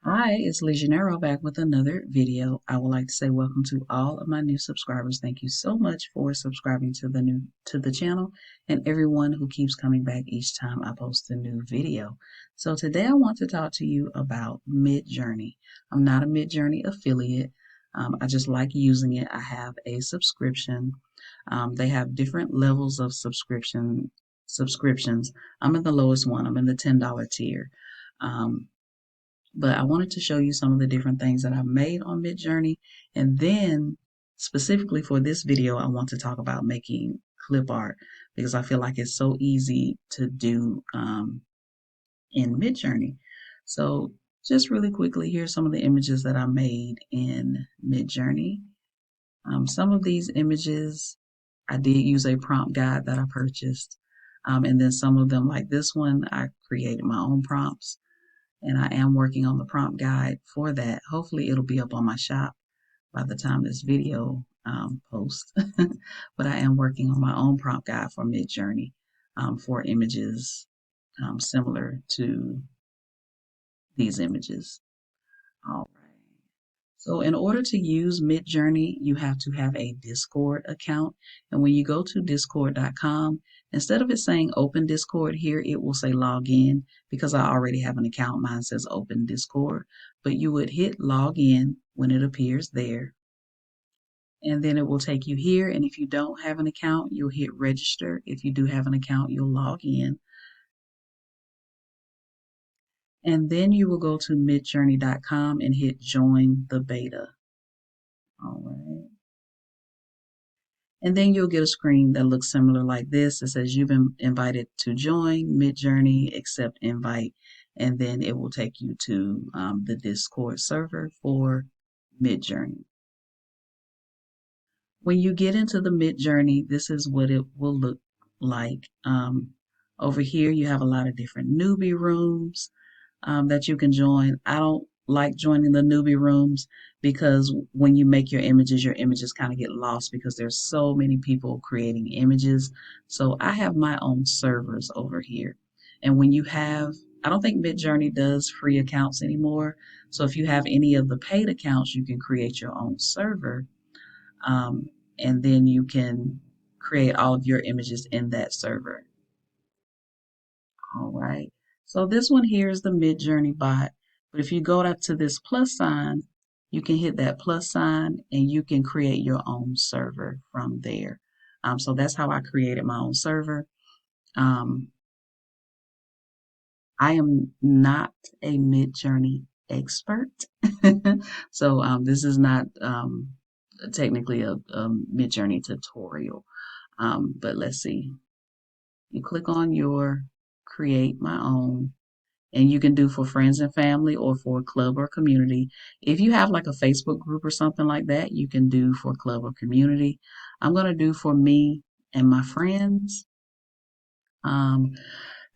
Hi, it's Legionero back with another video. I would like to say welcome to all of my new subscribers. Thank you so much for subscribing to the channel and everyone who keeps coming back each time I post a new video. So today I want to talk to you about Midjourney. I'm not a Midjourney affiliate. I just like using it. I have a subscription. They have different levels of subscriptions. I'm in the lowest one. I'm in the $10 tier. But I wanted to show you some of the different things that I've made on Midjourney. And then specifically for this video, I want to talk about making clip art because I feel like it's so easy to do in Midjourney. So just really quickly, here's some of the images that I made in Midjourney. Some of these images, I did use a prompt guide that I purchased. And then some of them, like this one, I created my own prompts and I am working on the prompt guide for that. Hopefully it'll be up on my shop by the time this video posts. But I am working on my own prompt guide for Midjourney for images similar to these images. All right. So in order to use Midjourney, you have to have a Discord account. And when you go to discord.com, instead of it saying open Discord here, it will say log in because I already have an account. Mine says open Discord, but you would hit log in when it appears there. And then it will take you here. And if you don't have an account, you'll hit register. If you do have an account, you'll log in. And then you will go to midjourney.com and hit join the beta. All right. And then you'll get a screen that looks similar like this. It says you've been invited to join Midjourney, accept invite, and then it will take you to the Discord server for Midjourney. When you get into the Midjourney, this is what it will look like. Over here, you have a lot of different newbie rooms that you can join. I don't like joining the newbie rooms because when you make your images kind of get lost because there's so many people creating images. So I have my own servers over here. And when you have, I don't think Midjourney does free accounts anymore. So if you have any of the paid accounts, you can create your own server. And then you can create all of your images in that server. All right. So this one here is the Midjourney bot. But if you go up to this plus sign, you can hit that plus sign and you can create your own server from there. So that's how I created my own server. Um, I am not a Midjourney expert. So this is not technically a Midjourney tutorial. But let's see. You click on your create my own and you can do for friends and family or for a club or community. If you have like a Facebook group or something like that, you can do for club or community. I'm going to do for me and my friends. Um,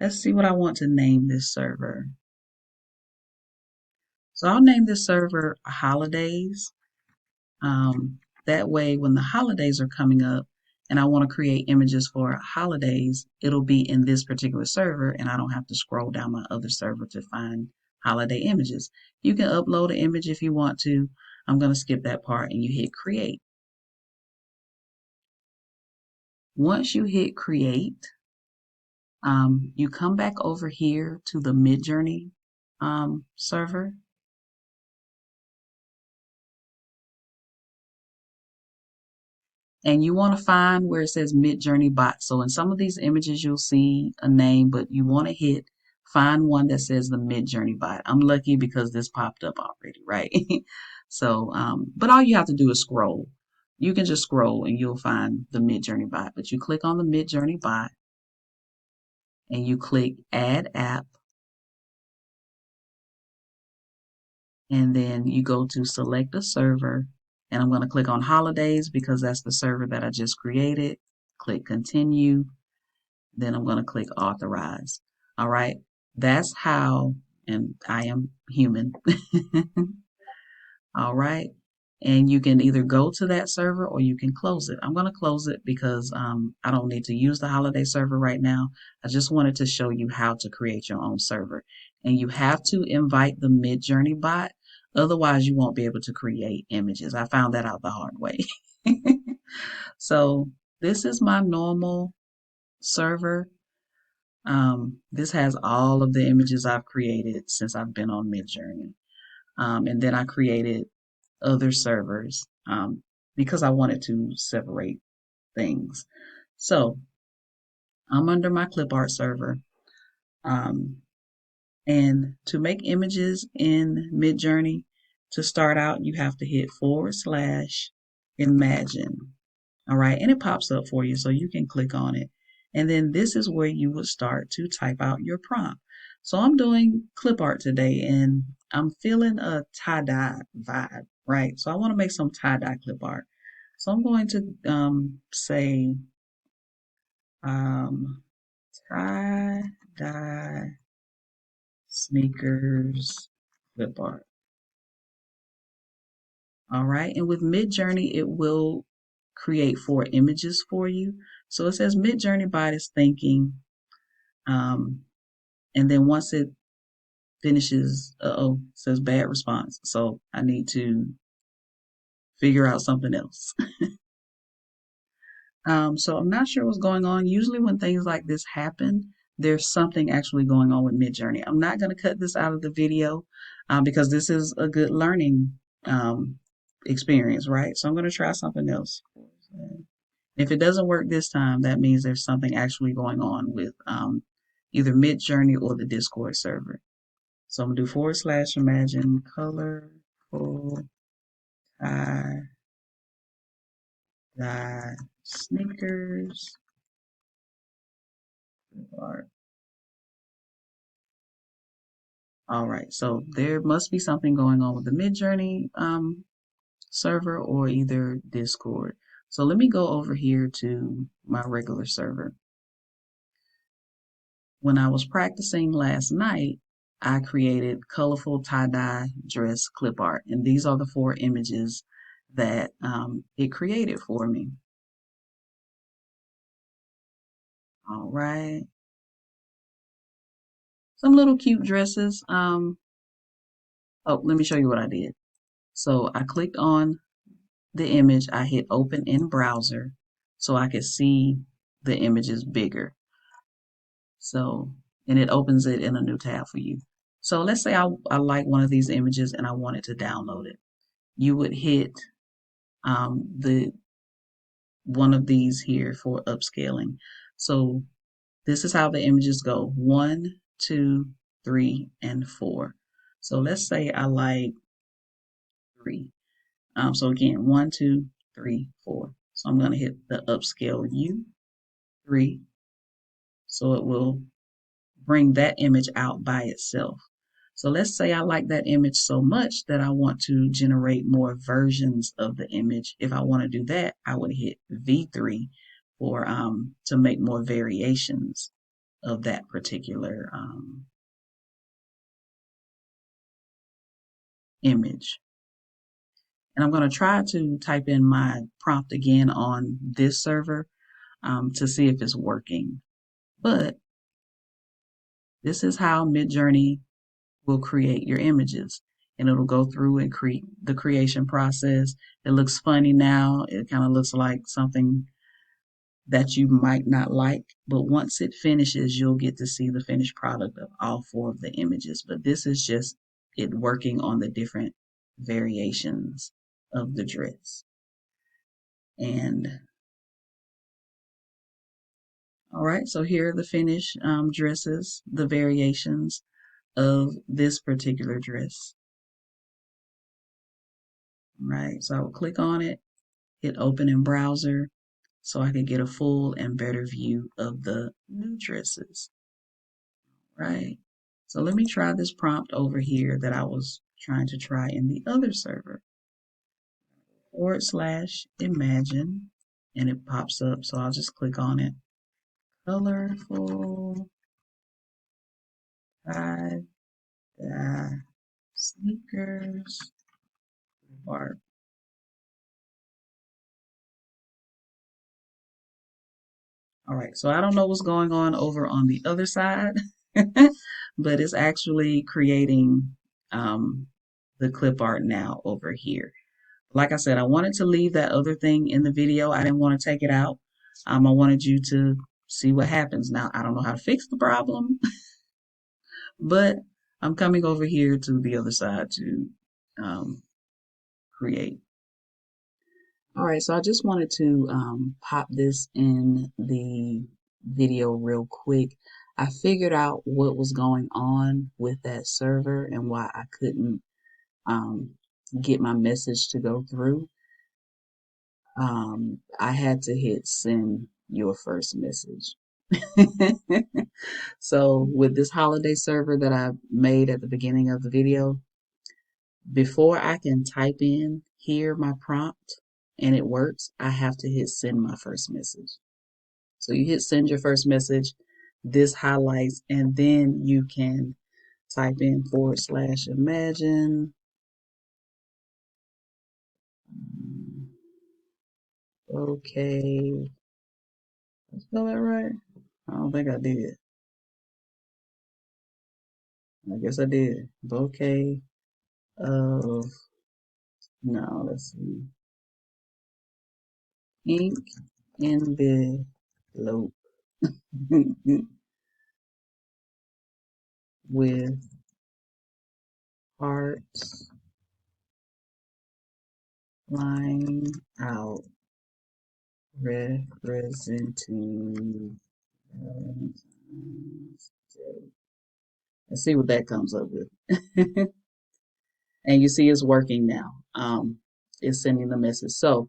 let's see what I want to name this server. So I'll name this server holidays. That way, when the holidays are coming up and I want to create images for holidays, it'll be in this particular server and I don't have to scroll down my other server to find holiday images. You can upload an image if you want to. I'm going to skip that part and you hit create. Once you hit create, you come back over here to the Midjourney server. And you want to find where it says Midjourney bot. So in some of these images, you'll see a name, but you want to hit find one that says the Midjourney bot. I'm lucky because this popped up already, right? So, but all you have to do is scroll. You can just scroll and you'll find the Midjourney bot. But you click on the Midjourney bot and you click Add App, and then you go to select a server. And I'm going to click on Holidays because that's the server that I just created. Click Continue. Then I'm going to click authorize. All right. That's how, and I am human. All right. And you can either go to that server or you can close it. I'm going to close it because I don't need to use the holiday server right now. I just wanted to show you how to create your own server. And you have to invite the Midjourney bot. Otherwise, you won't be able to create images. I found that out the hard way. So this is my normal server. This has all of the images I've created since I've been on Midjourney. And then I created other servers because I wanted to separate things. So I'm under my Clipart server. Um, and to make images in Midjourney, to start out, you have to hit / imagine. All right. And it pops up for you so you can click on it. And then this is where you would start to type out your prompt. So I'm doing clip art today and I'm feeling a tie-dye vibe, right? So I want to make some tie-dye clip art. So I'm going to say um, tie-dye sneakers clip art. All right. And with Midjourney, it will create 4 images for you. So it says Midjourney bot is thinking. Um, and then once it finishes, it says bad response. So I need to figure out something else. So I'm not sure what's going on. Usually when things like this happen, there's something actually going on with Midjourney. I'm not going to cut this out of the video because this is a good learning um, experience, right? So I'm going to try something else. If it doesn't work this time, that means there's something actually going on with either Midjourney or the Discord server. So I'm gonna do / imagine colorful tie dye sneakers art. All right, so there must be something going on with the Midjourney server or either Discord. So let me go over here to my regular server. When I was practicing last night, I created colorful tie-dye dress clip art, and these are the 4 images that it created for me. All right, some little cute dresses. Oh, let me show you what I did. So I clicked on the image, I hit open in browser so I could see the images bigger. So, and it opens it in a new tab for you. So let's say I like one of these images and I wanted to download it. You would hit the one of these here for upscaling. So this is how the images go: 1, 2, 3, and 4. So let's say I like 3. So again, 1, 2, 3, 4. So I'm going to hit the upscale U3. So it will bring that image out by itself. So let's say I like that image so much that I want to generate more versions of the image. If I want to do that, I would hit V3 for to make more variations of that particular image. And I'm going to try to type in my prompt again on this server to see if it's working. But this is how Midjourney will create your images. And it'll go through and create the creation process. It looks funny now. It kind of looks like something that you might not like. But once it finishes, you'll get to see the finished product of all 4 of the images. But this is just it working on the different variations of the dress. And all right, so here are the finished dresses, the variations of this particular dress. All right, so I will click on it, hit open in browser so I could get a full and better view of the new dresses. Right, so let me try this prompt over here that I was trying to try in the other server. / imagine, and it pops up, so I'll just click on it. Colorful tie-dye sneakers art. All right, so I don't know what's going on over on the other side, but it's actually creating um, the clip art now over here. Like I said, I wanted to leave that other thing in the video. I didn't want to take it out. I wanted you to see what happens. Now, I don't know how to fix the problem, but I'm coming over here to the other side to um, create. All right, so I just wanted to pop this in the video real quick. I figured out what was going on with that server and why I couldn't um, get my message to go through. I had to hit send your first message. So with this holiday server that I made at the beginning of the video, before I can type in here my prompt and it works, I have to hit send my first message. So you hit send your first message, this highlights, and then you can type in / imagine. Okay, did I spell that right? I don't think I did. I guess I did. Bouquet of, no, let's see, ink envelope with hearts lying out representing. Let's see what that comes up with. And you see it's working now. It's sending the message. So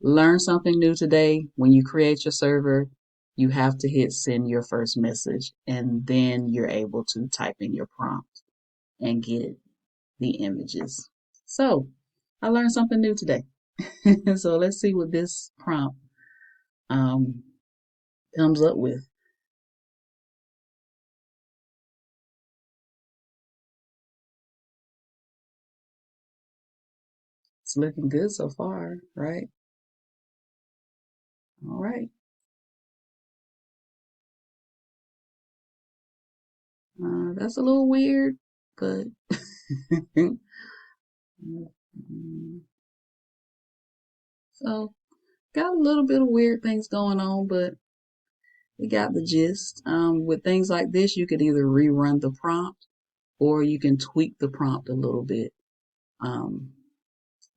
learn something new today. When you create your server, you have to hit send your first message, and then you're able to type in your prompt and get the images. So I learned something new today. So let's see what this prompt um, comes up with. It's looking good so far, right? All right. That's a little weird, but so got a little bit of weird things going on, but we got the gist. With things like this, you could either rerun the prompt or you can tweak the prompt a little bit. Um,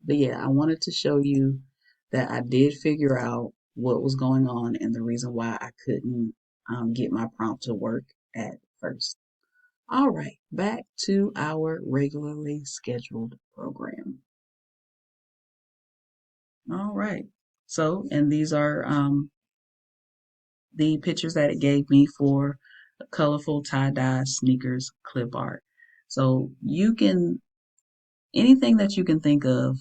but yeah, I wanted to show you that I did figure out what was going on and the reason why I couldn't get my prompt to work at first. All right, back to our regularly scheduled program. All right. So, and these are the pictures that it gave me for colorful tie-dye sneakers clip art. So you can, anything that you can think of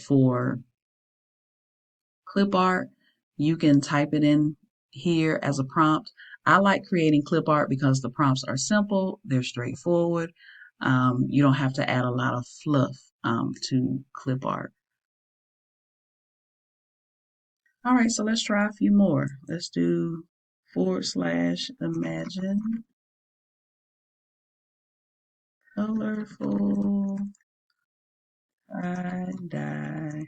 for clip art, you can type it in here as a prompt. I like creating clip art because the prompts are simple, they're straightforward. You don't have to add a lot of fluff to clip art. All right, so let's try a few more. Let's do / imagine colorful tie-dye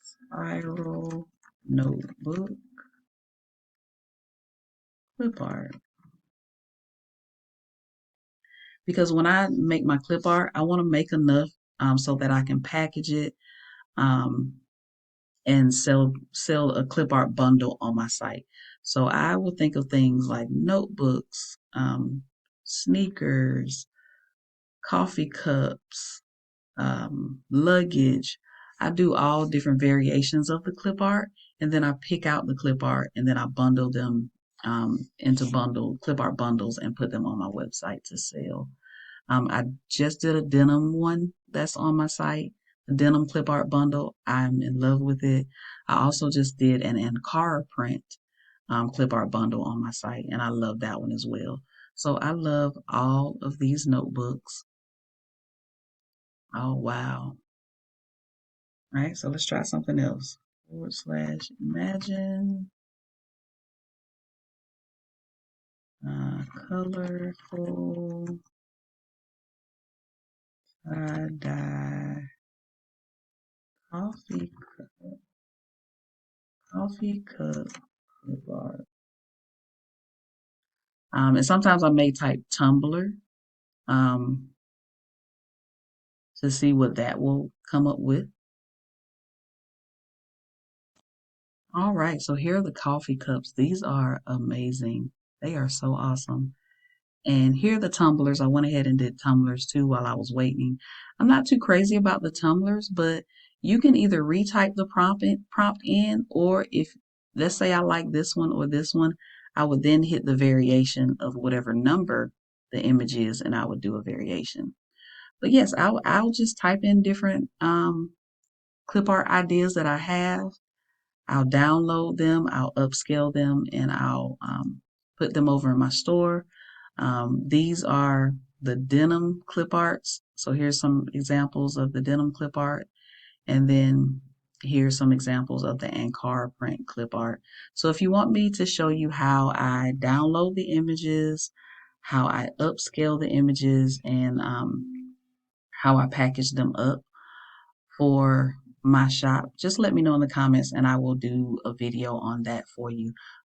spiral notebook clip art. Because when I make my clip art, I want to make enough so that I can package it um, and sell a clip art bundle on my site. So I will think of things like notebooks, sneakers, coffee cups, luggage. I do all different variations of the clip art, and then I pick out the clip art and then I bundle them into clip art bundles and put them on my website to sell. I just did a denim one that's on my site, the denim clip art bundle. I'm in love with it. I also just did an Ankara print clip art bundle on my site, and I love that one as well. So I love all of these notebooks. Oh, wow. All right, so let's try something else. /imagine colorful tie-dye coffee cup clip art. And sometimes I may type Tumblr um, to see what that will come up with. All right, so here are the coffee cups. These are amazing. They are so awesome. And here are the tumblers. I went ahead and did tumblers too while I was waiting. I'm not too crazy about the tumblers, but you can either retype the prompt in, or if, let's say I like this one or this one, I would then hit the variation of whatever number the image is, and I would do a variation. But yes, I'll just type in different clip art ideas that I have. I'll download them, I'll upscale them, and I'll put them over in my store. These are the denim clip arts. So here's some examples of the denim clip art. And then here's some examples of the Ankara print clip art. So if you want me to show you how I download the images, how I upscale the images, and how I package them up for my shop, just let me know in the comments and I will do a video on that for you.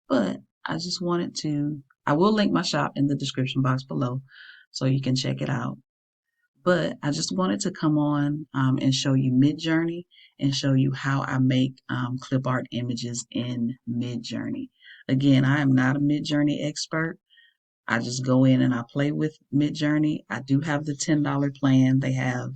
But I just wanted to, I will link my shop in the description box below so you can check it out. But I just wanted to come on and show you Midjourney and show you how I make clip art images in Midjourney. Again, I am not a Midjourney expert. I just go in and I play with Midjourney. I do have the $10 plan. They have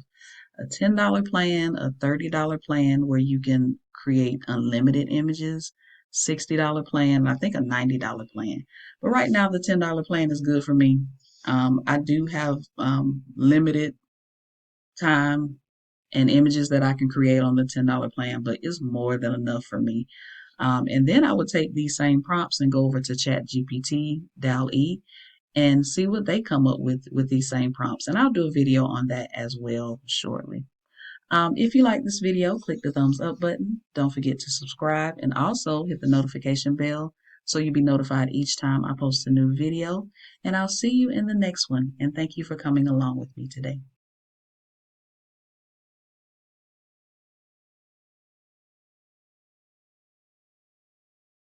a $10 plan, a $30 plan where you can create unlimited images, $60 plan, I think a $90 plan. But right now, the $10 plan is good for me. I do have limited time and images that I can create on the $10 plan, but it's more than enough for me. And then I would take these same prompts and go over to ChatGPT, DALL-E, and see what they come up with these same prompts. And I'll do a video on that as well shortly. If you like this video, click the thumbs up button. Don't forget to subscribe and also hit the notification bell so you'll be notified each time I post a new video. And I'll see you in the next one. And thank you for coming along with me today.